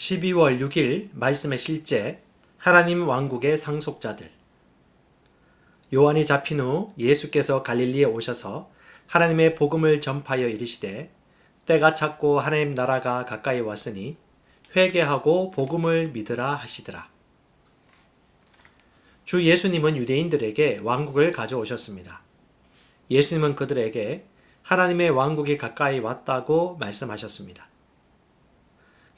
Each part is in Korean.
12월 6일 말씀의 실제 하나님 왕국의 상속자들. 요한이 잡힌 후 예수께서 갈릴리에 오셔서 하나님의 복음을 전파하여 이르시되 때가 찼고 하나님 나라가 가까이 왔으니 회개하고 복음을 믿으라 하시더라. 주 예수님은 유대인들에게 왕국을 가져오셨습니다. 예수님은 그들에게 하나님의 왕국이 가까이 왔다고 말씀하셨습니다.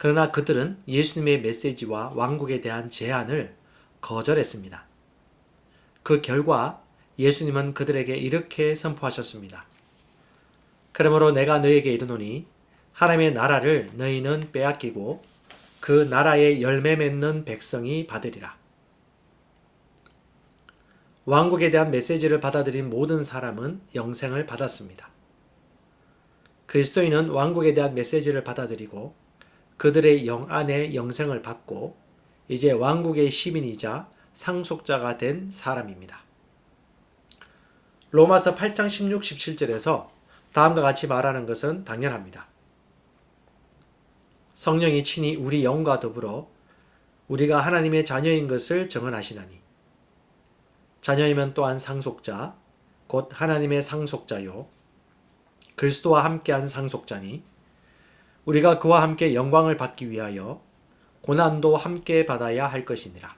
그러나 그들은 예수님의 메시지와 왕국에 대한 제안을 거절했습니다. 그 결과 예수님은 그들에게 이렇게 선포하셨습니다. 그러므로 내가 너희에게 이르노니 하나님의 나라를 너희는 빼앗기고 그 나라의 열매 맺는 백성이 받으리라. 왕국에 대한 메시지를 받아들인 모든 사람은 영생을 받았습니다. 그리스도인은 왕국에 대한 메시지를 받아들이고 그들의 영 안에 영생을 받고 이제 왕국의 시민이자 상속자가 된 사람입니다. 로마서 8장 16, 17절에서 다음과 같이 말하는 것은 당연합니다. 성령이 친히 우리 영과 더불어 우리가 하나님의 자녀인 것을 증언하시나니 자녀이면 또한 상속자 곧 하나님의 상속자요 그리스도와 함께한 상속자니 우리가 그와 함께 영광을 받기 위하여 고난도 함께 받아야 할 것이니라.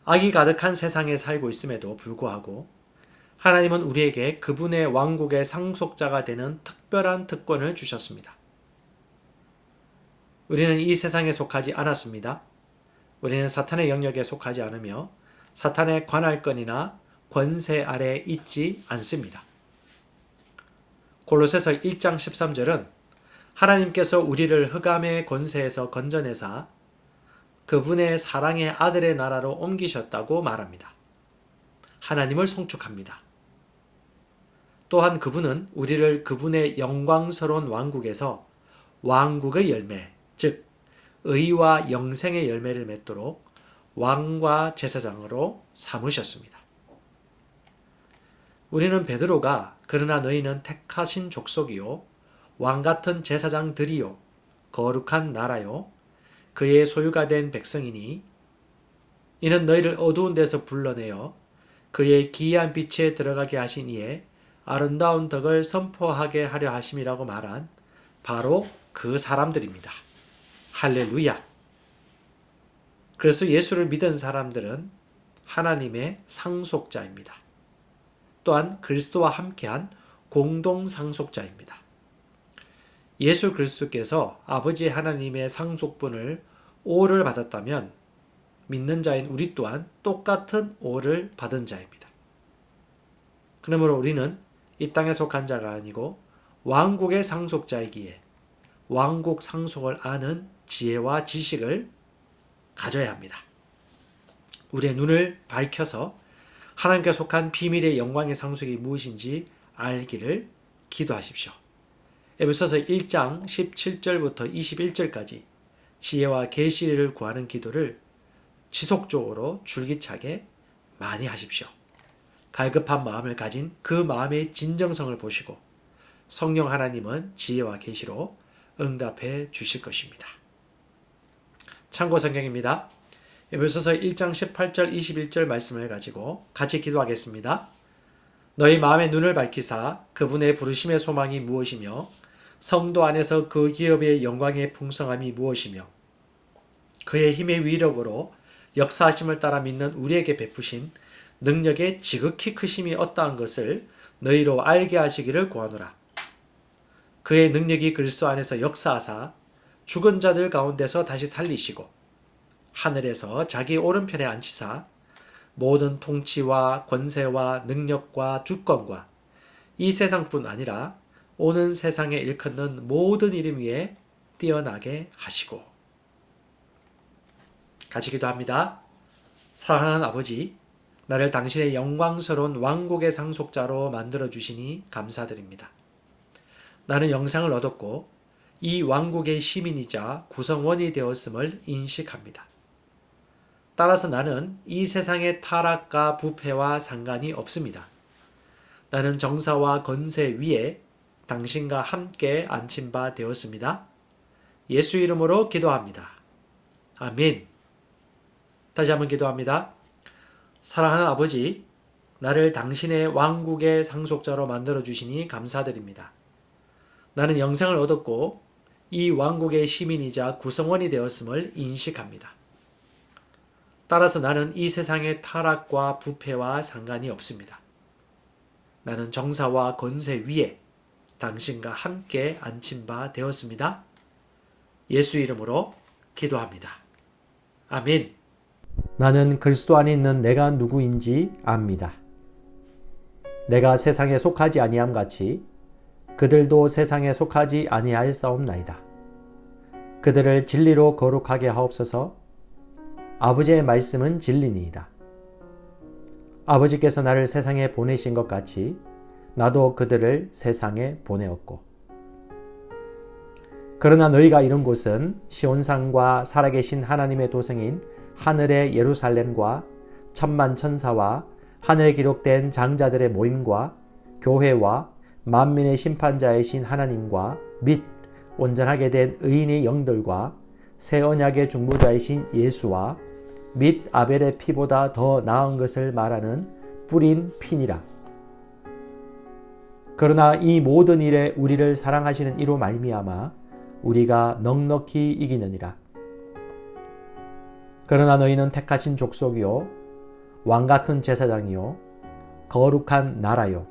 악이 가득한 세상에 살고 있음에도 불구하고 하나님은 우리에게 그분의 왕국의 상속자가 되는 특별한 특권을 주셨습니다. 우리는 이 세상에 속하지 않았습니다. 우리는 사탄의 영역에 속하지 않으며 사탄의 관할권이나 권세 아래에 있지 않습니다. 골로새서 1장 13절은 하나님께서 우리를 흑암의 권세에서 건져내사 그분의 사랑의 아들의 나라로 옮기셨다고 말합니다. 하나님을 송축합니다. 또한 그분은 우리를 그분의 영광스러운 왕국에서 왕국의 열매, 즉 의와 영생의 열매를 맺도록 왕과 제사장으로 삼으셨습니다. 우리는 베드로가 그러나 너희는 택하신 족속이요 왕같은 제사장들이요 거룩한 나라요 그의 소유가 된 백성이니 이는 너희를 어두운 데서 불러내어 그의 기이한 빛에 들어가게 하신 이에 아름다운 덕을 선포하게 하려 하심이라고 말한 바로 그 사람들입니다. 할렐루야. 그래서 예수를 믿은 사람들은 하나님의 상속자입니다. 또한 그리스도와 함께한 공동 상속자입니다. 예수 그리스도께서 아버지 하나님의 상속분을 오를 받았다면 믿는 자인 우리 또한 똑같은 오를 받은 자입니다. 그러므로 우리는 이 땅에 속한 자가 아니고 왕국의 상속자이기에 왕국 상속을 아는 지혜와 지식을 가져야 합니다. 우리의 눈을 밝혀서 하나님께 속한 비밀의 영광의 상속이 무엇인지 알기를 기도하십시오. 에베소서 1장 17절부터 21절까지 지혜와 계시를 구하는 기도를 지속적으로 줄기차게 많이 하십시오. 갈급한 마음을 가진 그 마음의 진정성을 보시고 성령 하나님은 지혜와 계시로 응답해 주실 것입니다. 참고 성경입니다. 에베소서 1장 18절 21절 말씀을 가지고 같이 기도하겠습니다. 너희 마음의 눈을 밝히사 그분의 부르심의 소망이 무엇이며 성도 안에서 그 기업의 영광의 풍성함이 무엇이며 그의 힘의 위력으로 역사하심을 따라 믿는 우리에게 베푸신 능력의 지극히 크심이 어떠한 것을 너희로 알게 하시기를 구하노라. 그의 능력이 그리스도 안에서 역사하사 죽은 자들 가운데서 다시 살리시고 하늘에서 자기 오른편에 앉히사 모든 통치와 권세와 능력과 주권과 이 세상뿐 아니라 오는 세상에 일컫는 모든 이름 위에 뛰어나게 하시고. 같이 기도합니다. 사랑하는 아버지, 나를 당신의 영광스러운 왕국의 상속자로 만들어 주시니 감사드립니다. 나는 영생을 얻었고 이 왕국의 시민이자 구성원이 되었음을 인식합니다. 따라서 나는 이 세상의 타락과 부패와 상관이 없습니다. 나는 정사와 권세 위에 당신과 함께 앉힌 바 되었습니다. 예수 이름으로 기도합니다. 아멘. 다시 한번 기도합니다. 사랑하는 아버지, 나를 당신의 왕국의 상속자로 만들어 주시니 감사드립니다. 나는 영생을 얻었고 이 왕국의 시민이자 구성원이 되었음을 인식합니다. 따라서 나는 이 세상의 타락과 부패와 상관이 없습니다. 나는 정사와 권세 위에 당신과 함께 앉힌 바 되었습니다. 예수 이름으로 기도합니다. 아멘. 나는 그리스도 안에 있는 내가 누구인지 압니다. 내가 세상에 속하지 아니함 같이 그들도 세상에 속하지 아니할 싸움나이다. 그들을 진리로 거룩하게 하옵소서. 아버지의 말씀은 진리니이다. 아버지께서 나를 세상에 보내신 것 같이 나도 그들을 세상에 보내었고, 그러나 너희가 이룬 곳은 시온산과 살아계신 하나님의 도성인 하늘의 예루살렘과 천만 천사와 하늘에 기록된 장자들의 모임과 교회와 만민의 심판자이신 하나님과 및 온전하게 된 의인의 영들과 새 언약의 중보자이신 예수와 및 아벨의 피보다 더 나은 것을 말하는 뿌린 피니라. 그러나 이 모든 일에 우리를 사랑하시는 이로 말미암아 우리가 넉넉히 이기느니라. 그러나 너희는 택하신 족속이요 왕같은 제사장이요 거룩한 나라요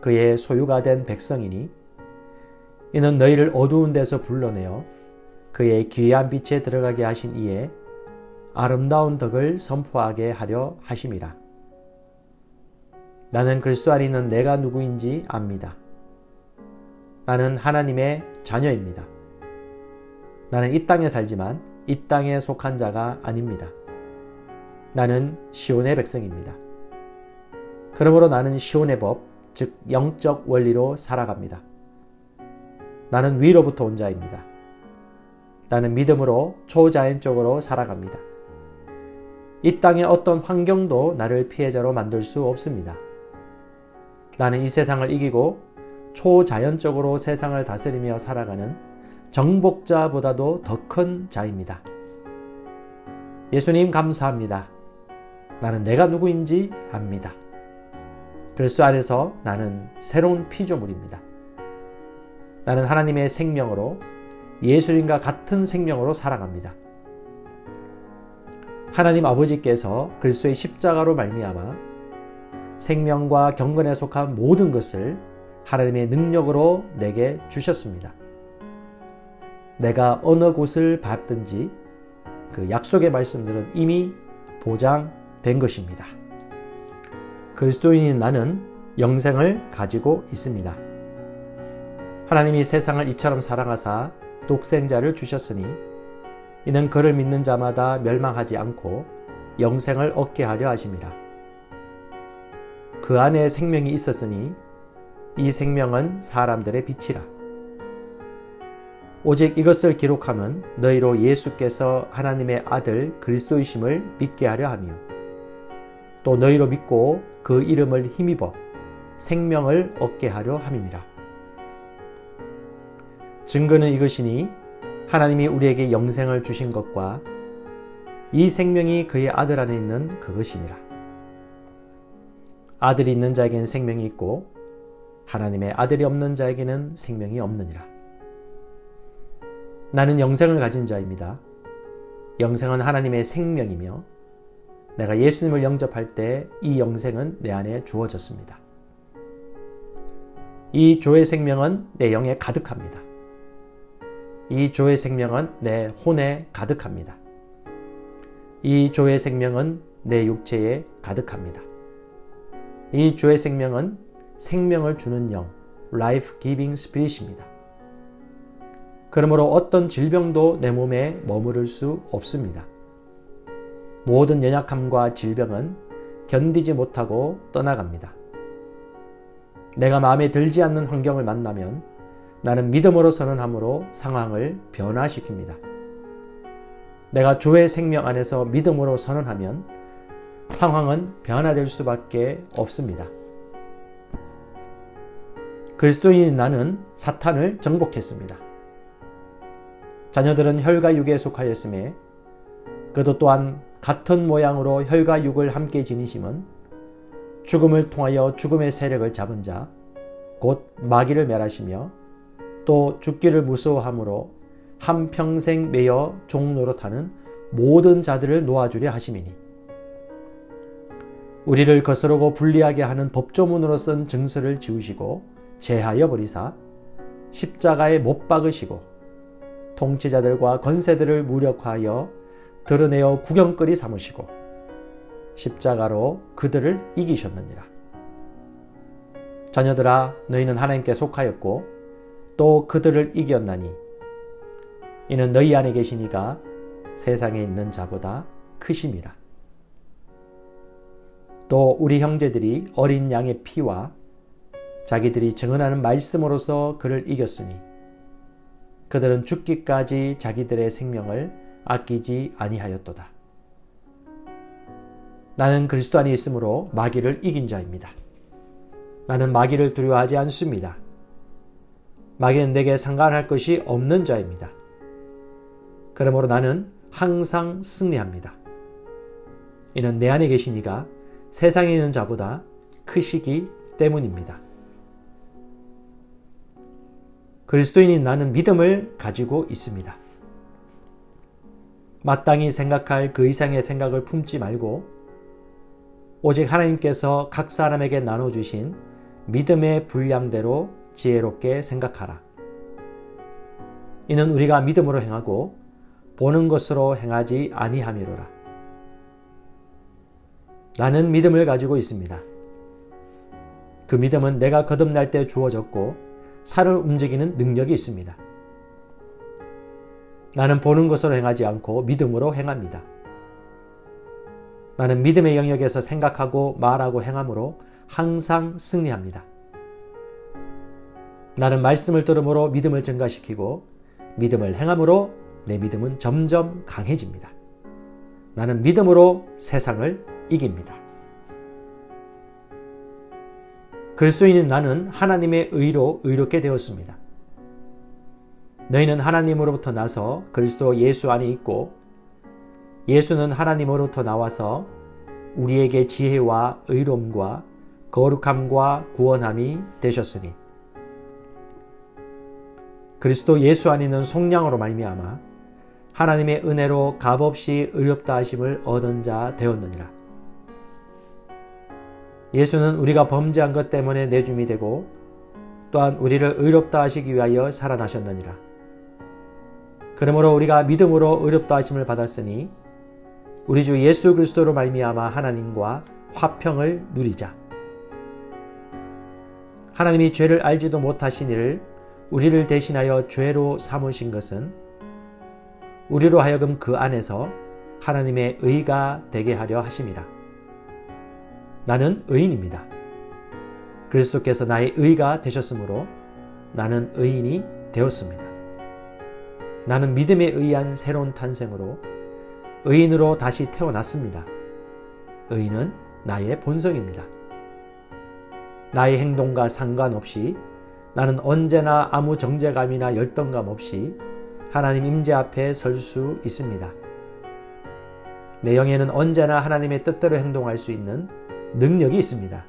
그의 소유가 된 백성이니 이는 너희를 어두운 데서 불러내어 그의 귀한 빛에 들어가게 하신 이에 아름다운 덕을 선포하게 하려 하심이라. 나는 그리스도 안에 있는 내가 누구인지 압니다. 나는 하나님의 자녀입니다. 나는 이 땅에 살지만 이 땅에 속한 자가 아닙니다. 나는 시온의 백성입니다. 그러므로 나는 시온의 법, 즉 영적 원리로 살아갑니다. 나는 위로부터 온 자입니다. 나는 믿음으로 초자연적으로 살아갑니다. 이 땅의 어떤 환경도 나를 피해자로 만들 수 없습니다. 나는 이 세상을 이기고 초자연적으로 세상을 다스리며 살아가는 정복자보다도 더 큰 자입니다. 예수님 감사합니다. 나는 내가 누구인지 압니다. 그리스도 안에서 나는 새로운 피조물입니다. 나는 하나님의 생명으로 예수님과 같은 생명으로 살아갑니다. 하나님 아버지께서 그리스도의 십자가로 말미암아 생명과 경건에 속한 모든 것을 하나님의 능력으로 내게 주셨습니다. 내가 어느 곳을 밟든지 그 약속의 말씀들은 이미 보장된 것입니다. 그리스도인인 나는 영생을 가지고 있습니다. 하나님이 세상을 이처럼 사랑하사 독생자를 주셨으니 이는 그를 믿는 자마다 멸망하지 않고 영생을 얻게 하려 하심이라. 그 안에 생명이 있었으니 이 생명은 사람들의 빛이라. 오직 이것을 기록함은 너희로 예수께서 하나님의 아들 그리스도이심을 믿게 하려 하며 또 너희로 믿고 그 이름을 힘입어 생명을 얻게 하려 함이니라. 증거는 이것이니 하나님이 우리에게 영생을 주신 것과 이 생명이 그의 아들 안에 있는 그것이니라. 아들이 있는 자에게는 생명이 있고 하나님의 아들이 없는 자에게는 생명이 없느니라. 나는 영생을 가진 자입니다. 영생은 하나님의 생명이며 내가 예수님을 영접할 때 이 영생은 내 안에 주어졌습니다. 이 조의 생명은 내 영에 가득합니다. 이 조의 생명은 내 혼에 가득합니다. 이 조의 생명은 내 육체에 가득합니다. 이 조의 생명은 생명을 주는 영, Life Giving Spirit입니다. 그러므로 어떤 질병도 내 몸에 머무를 수 없습니다. 모든 연약함과 질병은 견디지 못하고 떠나갑니다. 내가 마음에 들지 않는 환경을 만나면 나는 믿음으로 선언함으로 상황을 변화시킵니다. 내가 주의 생명 안에서 믿음으로 선언하면 상황은 변화될 수밖에 없습니다. 그리스도인인 나는 사탄을 정복했습니다. 자녀들은 혈과 육에 속하였음에 그도 또한 같은 모양으로 혈과 육을 함께 지니심은 죽음을 통하여 죽음의 세력을 잡은 자 곧 마귀를 멸하시며 또 죽기를 무서워함으로 한평생 매여 종노릇하는 모든 자들을 놓아주려 하심이니 우리를 거스르고 불리하게 하는 법조문으로 쓴 증서를 지우시고 제하여 버리사 십자가에 못 박으시고 통치자들과 권세들을 무력화하여 드러내어 구경거리 삼으시고 십자가로 그들을 이기셨느니라. 자녀들아, 너희는 하나님께 속하였고 또 그들을 이겼나니 이는 너희 안에 계신 이가 세상에 있는 자보다 크심이라. 또 우리 형제들이 어린 양의 피와 자기들이 증언하는 말씀으로서 그를 이겼으니 그들은 죽기까지 자기들의 생명을 아끼지 아니하였도다. 나는 그리스도 안에 있으므로 마귀를 이긴 자입니다. 나는 마귀를 두려워하지 않습니다. 마귀는 내게 상관할 것이 없는 자입니다. 그러므로 나는 항상 승리합니다. 이는 내 안에 계신 이가 세상에 있는 자보다 크시기 때문입니다. 그리스도인인 나는 믿음을 가지고 있습니다. 마땅히 생각할 그 이상의 생각을 품지 말고 오직 하나님께서 각 사람에게 나눠주신 믿음의 분량대로 지혜롭게 생각하라. 이는 우리가 믿음으로 행하고 보는 것으로 행하지 아니함이로라. 나는 믿음을 가지고 있습니다. 그 믿음은 내가 거듭날 때 주어졌고 살을 움직이는 능력이 있습니다. 나는 보는 것으로 행하지 않고 믿음으로 행합니다. 나는 믿음의 영역에서 생각하고 말하고 행함으로 항상 승리합니다. 나는 말씀을 들음으로 믿음을 증가시키고 믿음을 행함으로 내 믿음은 점점 강해집니다. 나는 믿음으로 세상을 이깁니다. 그리스도인인 나는 하나님의 의로 의롭게 되었습니다. 너희는 하나님으로부터 나서 그리스도 예수 안에 있고 예수는 하나님으로부터 나와서 우리에게 지혜와 의로움과 거룩함과 구원함이 되셨으니 그리스도 예수 안에 있는 속량으로 말미암아 하나님의 은혜로 값없이 의롭다 하심을 얻은 자 되었느니라. 예수는 우리가 범죄한 것 때문에 내줌이 되고 또한 우리를 의롭다 하시기 위하여 살아나셨느니라. 그러므로 우리가 믿음으로 의롭다 하심을 받았으니 우리 주 예수 그리스도로 말미암아 하나님과 화평을 누리자. 하나님이 죄를 알지도 못하신 이를 우리를 대신하여 죄로 삼으신 것은 우리로 하여금 그 안에서 하나님의 의가 되게 하려 하심이라. 나는 의인입니다. 그리스도께서 나의 의가 되셨으므로 나는 의인이 되었습니다. 나는 믿음에 의한 새로운 탄생으로 의인으로 다시 태어났습니다. 의인은 나의 본성입니다. 나의 행동과 상관없이 나는 언제나 아무 정죄감이나 열등감 없이 하나님 임재 앞에 설 수 있습니다. 내 영에는 언제나 하나님의 뜻대로 행동할 수 있는 능력이 있습니다.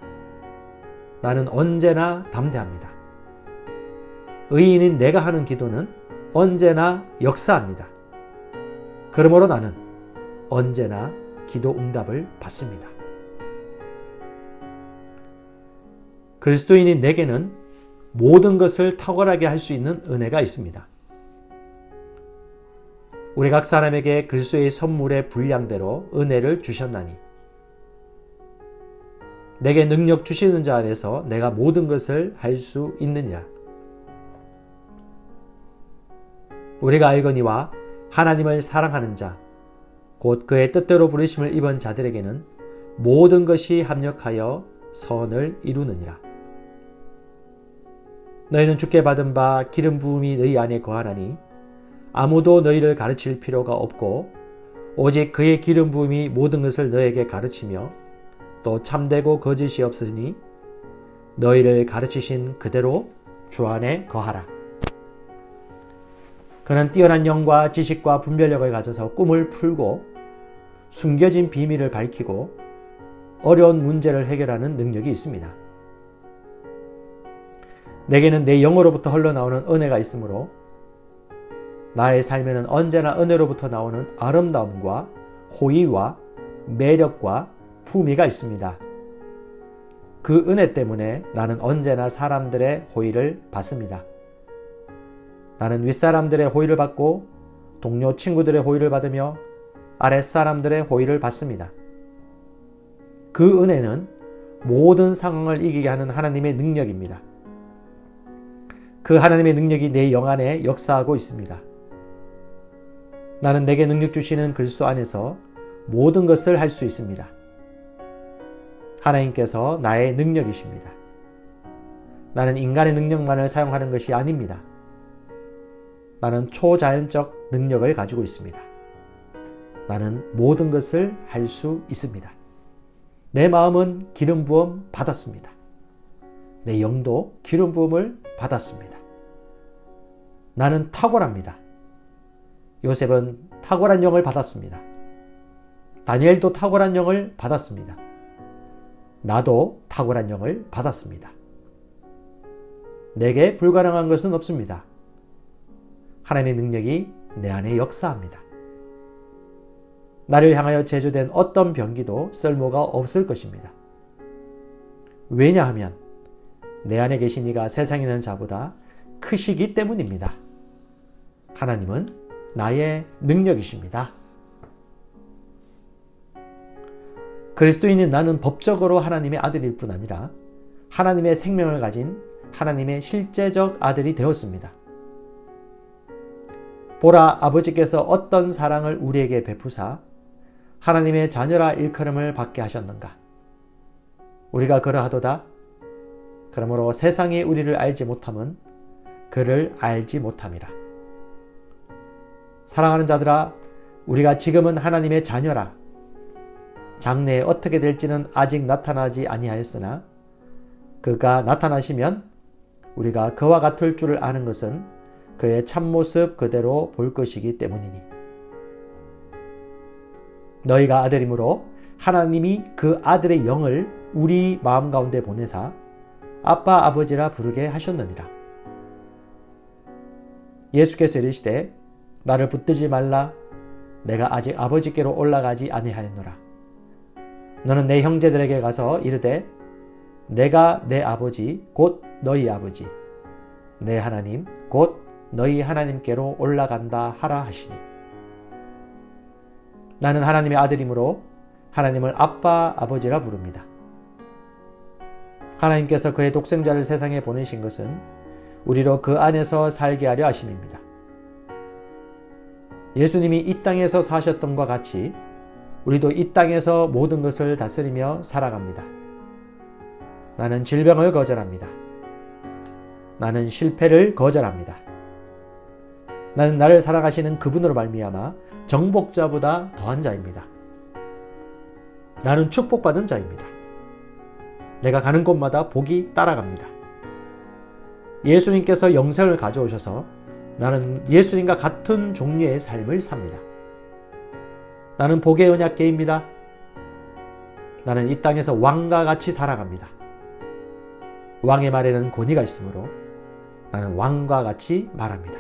나는 언제나 담대합니다. 의인인 내가 하는 기도는 언제나 역사합니다. 그러므로 나는 언제나 기도 응답을 받습니다. 그리스도인인 내게는 모든 것을 탁월하게 할 수 있는 은혜가 있습니다. 우리 각 사람에게 그리스도의 선물의 분량대로 은혜를 주셨나니 내게 능력 주시는 자 안에서 내가 모든 것을 할 수 있느니라. 우리가 알거니와 하나님을 사랑하는 자, 곧 그의 뜻대로 부르심을 입은 자들에게는 모든 것이 합력하여 선을 이루느니라. 너희는 주께 받은 바 기름 부음이 너희 안에 거하나니 아무도 너희를 가르칠 필요가 없고 오직 그의 기름 부음이 모든 것을 너에게 가르치며 또 참되고 거짓이 없으니 너희를 가르치신 그대로 주 안에 거하라. 그는 뛰어난 영과 지식과 분별력을 가져서 꿈을 풀고 숨겨진 비밀을 밝히고 어려운 문제를 해결하는 능력이 있습니다. 내게는 내 영으로부터 흘러나오는 은혜가 있으므로 나의 삶에는 언제나 은혜로부터 나오는 아름다움과 호의와 매력과 품위가 있습니다. 그 은혜 때문에 나는 언제나 사람들의 호의를 받습니다. 나는 윗사람들의 호의를 받고 동료 친구들의 호의를 받으며 아랫사람들의 호의를 받습니다. 그 은혜는 모든 상황을 이기게 하는 하나님의 능력입니다. 그 하나님의 능력이 내 영 안에 역사하고 있습니다. 나는 내게 능력 주시는 그리스도 안에서 모든 것을 할 수 있습니다. 하나님께서 나의 능력이십니다. 나는 인간의 능력만을 사용하는 것이 아닙니다. 나는 초자연적 능력을 가지고 있습니다. 나는 모든 것을 할 수 있습니다. 내 마음은 기름 부음 받았습니다. 내 영도 기름 부음을 받았습니다. 나는 탁월합니다. 요셉은 탁월한 영을 받았습니다. 다니엘도 탁월한 영을 받았습니다. 나도 탁월한 영을 받았습니다. 내게 불가능한 것은 없습니다. 하나님의 능력이 내 안에 역사합니다. 나를 향하여 제조된 어떤 병기도 쓸모가 없을 것입니다. 왜냐하면 내 안에 계신 이가 세상에 있는 자보다 크시기 때문입니다. 하나님은 나의 능력이십니다. 그리스도인인 나는 법적으로 하나님의 아들일 뿐 아니라 하나님의 생명을 가진 하나님의 실제적 아들이 되었습니다. 보라, 아버지께서 어떤 사랑을 우리에게 베푸사 하나님의 자녀라 일컬음을 받게 하셨는가. 우리가 그러하도다. 그러므로 세상이 우리를 알지 못함은 그를 알지 못함이라. 사랑하는 자들아, 우리가 지금은 하나님의 자녀라. 장래에 어떻게 될지는 아직 나타나지 아니하였으나 그가 나타나시면 우리가 그와 같을 줄을 아는 것은 그의 참모습 그대로 볼 것이기 때문이니. 너희가 아들이므로 하나님이 그 아들의 영을 우리 마음 가운데 보내사 아빠 아버지라 부르게 하셨느니라. 예수께서 이르시되 나를 붙들지 말라. 내가 아직 아버지께로 올라가지 아니하였노라. 너는 내 형제들에게 가서 이르되 내가 내 아버지 곧 너희 아버지 내 하나님 곧 너희 하나님께로 올라간다 하라 하시니. 나는 하나님의 아들이므로 하나님을 아빠 아버지라 부릅니다. 하나님께서 그의 독생자를 세상에 보내신 것은 우리로 그 안에서 살게 하려 하심입니다. 예수님이 이 땅에서 사셨던 것과 같이 우리도 이 땅에서 모든 것을 다스리며 살아갑니다. 나는 질병을 거절합니다. 나는 실패를 거절합니다. 나는 나를 사랑하시는 그분으로 말미암아 정복자보다 더한 자입니다. 나는 축복받은 자입니다. 내가 가는 곳마다 복이 따라갑니다. 예수님께서 영생을 가져오셔서 나는 예수님과 같은 종류의 삶을 삽니다. 나는 복의 언약궤입니다. 나는 이 땅에서 왕과 같이 살아갑니다. 왕의 말에는 권위가 있으므로 나는 왕과 같이 말합니다.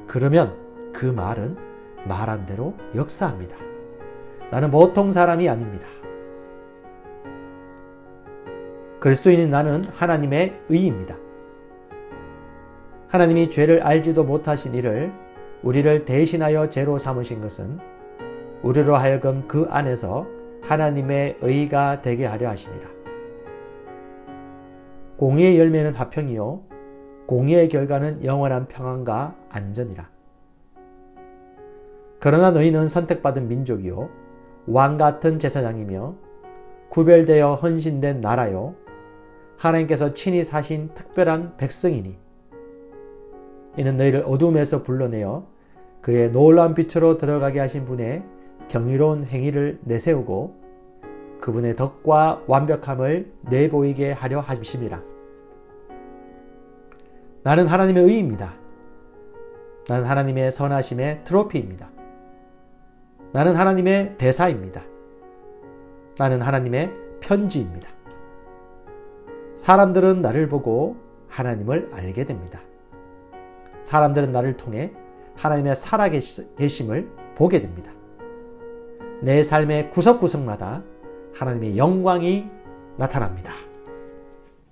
그러면 그 말은 말한 대로 역사합니다. 나는 보통 사람이 아닙니다. 그리스도인인 나는 하나님의 의입니다. 하나님이 죄를 알지도 못하신 이를 우리를 대신하여 죄로 삼으신 것은 우리로 하여금 그 안에서 하나님의 의가 되게 하려 하심이라. 공의의 열매는 화평이요 공의의 결과는 영원한 평안과 안전이라. 그러나 너희는 선택받은 민족이요 왕같은 제사장이며 구별되어 헌신된 나라요 하나님께서 친히 사신 특별한 백성이니. 이는 너희를 어둠에서 불러내어 그의 놀라운 빛으로 들어가게 하신 분의 경이로운 행위를 내세우고 그분의 덕과 완벽함을 내보이게 하려 하심이라. 나는 하나님의 의입니다. 나는 하나님의 선하심의 트로피입니다. 나는 하나님의 대사입니다. 나는 하나님의 편지입니다. 사람들은 나를 보고 하나님을 알게 됩니다. 사람들은 나를 통해 하나님의 살아계심을 보게 됩니다. 내 삶의 구석구석마다 하나님의 영광이 나타납니다.